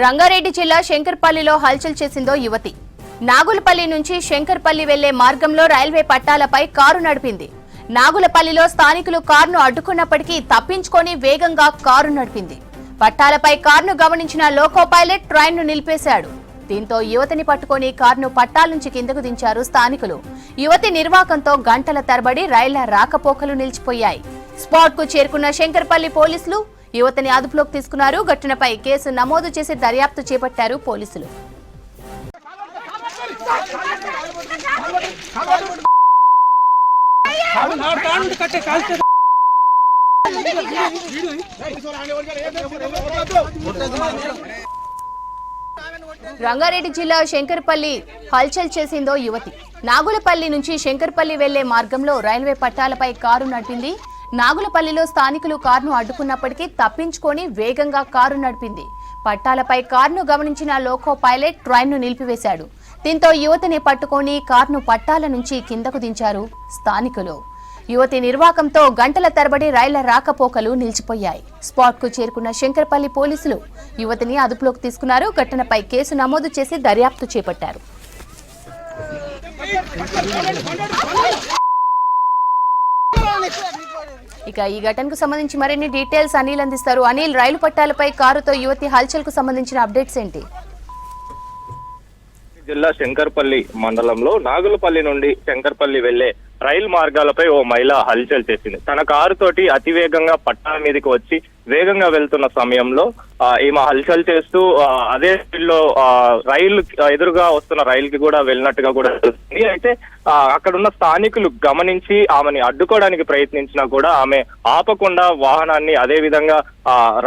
రంగారెడ్డి జిల్లా శంకర్పల్లిలో హల్చల్ చేసిందో యువతి. నాగులపల్లి నుంచి శంకర్పల్లి వెళ్లే మార్గంలో రైల్వే పట్టాలపై కారు నడిపింది. నాగులపల్లిలో స్థానికులు కారును అడ్డుకున్నప్పటికీ తప్పించుకొని వేగంగా కారు నడిపింది. పట్టాలపై కారును గమనించిన లోకో పైలట్ ట్రైన్ను నిలిపేశాడు. దీంతో యువతిని పట్టుకొని కారును పట్టాల నుంచి కిందకు దించారు స్థానికులు. యువతి నిర్వాకంతో గంటల తరబడి రైళ్ల రాకపోకలు నిలిచిపోయాయి. స్పాట్ కు చేరుకున్న శంకర్పల్లి పోలీసులు యువతిని అదుపులోకి తీసుకున్నారు. ఘటనపై కేసు నమోదు చేసి దర్యాప్తు చేపట్టారు పోలీసులు. రంగారెడ్డి జిల్లా శంకర్పల్లి హల్చల్ చేసిందో యువతి. నాగులపల్లి నుంచి శంకర్పల్లి వెళ్లే మార్గంలో రైల్వే పట్టాలపై కారు నడిపింది. నాగులపల్లిలో స్థానికులు కారును అడ్డుకున్నప్పటికీ తప్పించుకొని వేగంగా కారు నడిపింది. పట్టాలపై కారును గమనించిన లోకో పైలట్ ట్రైన్ను నిలిపివేశాడు. దీంతో యువతిని పట్టుకొని కారును పట్టాల నుంచి కిందకు దించారు స్థానికులు. యువతి నిర్వాకంతో గంటల తరబడి రైళ్ల రాకపోకలు నిలిచిపోయాయి. స్పాట్ కు చేరుకున్న శంకర్పల్లి పోలీసులు యువతిని అదుపులోకి తీసుకున్నారు. ఘటనపై కేసు నమోదు చేసి దర్యాప్తు చేపట్టారు. ఇక ఈ ఘటనకు సంబంధించి మరిన్ని డీటెయిల్స్ అనిల్ అందిస్తారు. అనిల్, రైలు పట్టాలపై కారుతో యువతి హల్చల్ కు సంబంధించిన అప్డేట్స్ ఏంటి? జిల్లా శంకర్పల్లి మండలంలో నాగులపల్లి నుండి శంకర్పల్లి వెళ్లే రైలు మార్గాలపై ఓ మహిళ హల్చల్ చేసింది. తన కారు తోటి అతివేగంగా పట్టాల మీదకి వచ్చి వేగంగా వెళ్తున్న సమయంలో ఈమె హల్చల్ చేస్తూ అదే స్పీడ్లో రైలు ఎదురుగా వస్తున్న రైలుకి కూడా వెళ్ళినట్టుగా కూడా తెలుస్తుంది. అయితే అక్కడున్న స్థానికులు గమనించి ఆమెని అడ్డుకోవడానికి ప్రయత్నించినా కూడా ఆమె ఆపకుండా వాహనాన్ని అదే విధంగా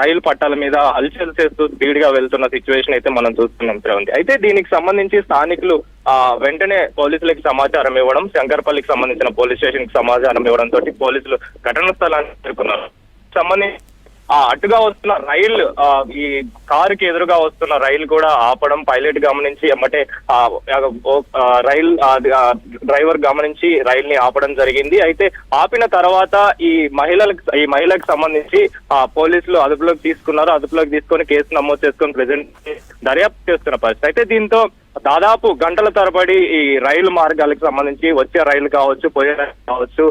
రైలు పట్టాల మీద హల్చల్ చేస్తూ స్పీడ్ గా వెళ్తున్న సిచ్యువేషన్ అయితే మనం చూస్తున్నాం. అయితే దీనికి సంబంధించి స్థానికులు వెంటనే పోలీసులకు సమాచారం ఇవ్వడం, శంకర్పల్లికి సంబంధించిన పోలీస్ స్టేషన్ కి సమాచారం ఇవ్వడం తోటి పోలీసులు ఘటనా స్థలాన్ని చేరుకున్నారు. సంబంధించి అటుగా వస్తున్న రైలు, ఈ కారుకి ఎదురుగా వస్తున్న రైలు కూడా ఆపడం పైలట్ గమనించి ఎమ్మటే డ్రైవర్ గమనించి రైల్ ని ఆపడం జరిగింది. అయితే ఆపిన తర్వాత ఈ మహిళకు సంబంధించి పోలీసులు అదుపులోకి తీసుకున్నారు. అదుపులోకి తీసుకొని కేసు నమోదు చేసుకొని ప్రెజెంట్ దర్యాప్తు చేస్తున్న పరిస్థితి. అయితే దీంతో దాదాపు గంటల తరబడి ఈ రైలు మార్గాలకు సంబంధించి వచ్చే రైలు కావచ్చు, పోయే రైలు కావచ్చు,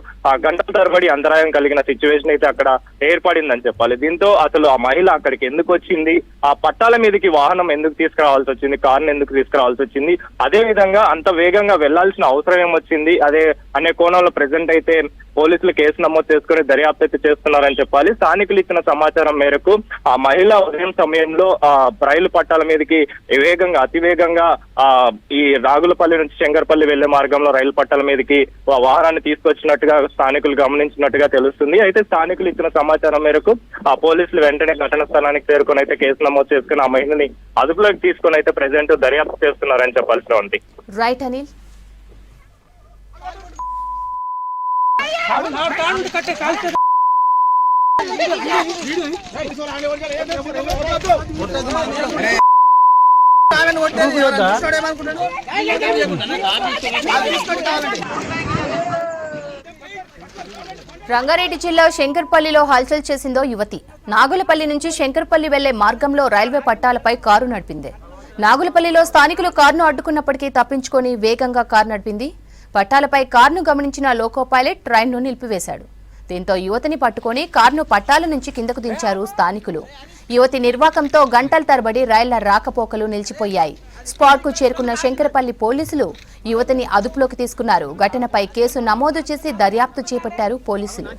గంటల తరబడి అంతరాయం కలిగిన సిచ్యువేషన్ అయితే అక్కడ ఏర్పడిందని చెప్పాలి. దీంతో అసలు ఆ మహిళ అక్కడికి ఎందుకు వచ్చింది, ఆ పట్టాల మీదకి వాహనం ఎందుకు తీసుకురావాల్సి వచ్చింది, కారును ఎందుకు తీసుకురావాల్సి వచ్చింది, అదే విధంగా అంత వేగంగా వెళ్లాల్సిన అవసరం ఏమొచ్చింది అనే కోణంలో ప్రెసెంట్ అయితే పోలీసులు కేసు నమోదు చేసుకుని దర్యాప్తు అయితే చేస్తున్నారని చెప్పాలి. స్థానికులు ఇచ్చిన సమాచారం మేరకు ఆ మహిళ ఉదయం సమయంలో రైలు పట్టాల మీదకి అతివేగంగా ఈ నాగులపల్లి నుంచి శంకర్పల్లి వెళ్లే మార్గంలో రైలు పట్టాల మీదకి వాహనాన్ని తీసుకొచ్చినట్టుగా స్థానికులు గమనించినట్టుగా తెలుస్తుంది. అయితే స్థానికులు ఇచ్చిన సమాచారం మేరకు ఆ పోలీసులు వెంటనే ఘటనా స్థలానికి చేరుకుని అయితే కేసు నమోదు చేసుకుని ఆ మహిళని అదుపులోకి తీసుకుని అయితే ప్రెసెంట్ దర్యాప్తు చేస్తున్నారని చెప్పాల్సి ఉంది. రైట్ అనిల్. రంగారెడ్డి జిల్లా శంకర్పల్లిలో హల్చల్ చేసిందో యువతి. నాగులపల్లి నుంచి శంకర్పల్లి వెళ్లే మార్గంలో రైల్వే పట్టాలపై కారు నడిపింది. నాగులపల్లిలో స్థానికులు కారును అడ్డుకున్నప్పటికీ తప్పించుకొని వేగంగా కారు నడిపింది. పట్టాలపై కారును గమనించిన లోకో పైలట్ ట్రైన్ను నిలిపివేశాడు. దీంతో యువతిని పట్టుకొని కారును పట్టాల నుంచి కిందకు దించారు స్థానికులు. యువతి నిర్వాకంతో గంటల తరబడి రైళ్ల రాకపోకలు నిలిచిపోయాయి. స్పాట్ కు చేరుకున్న శంకరపల్లి పోలీసులు యువతిని అదుపులోకి తీసుకున్నారు. ఘటనపై కేసు నమోదు చేసి దర్యాప్తు చేపట్టారు పోలీసులు.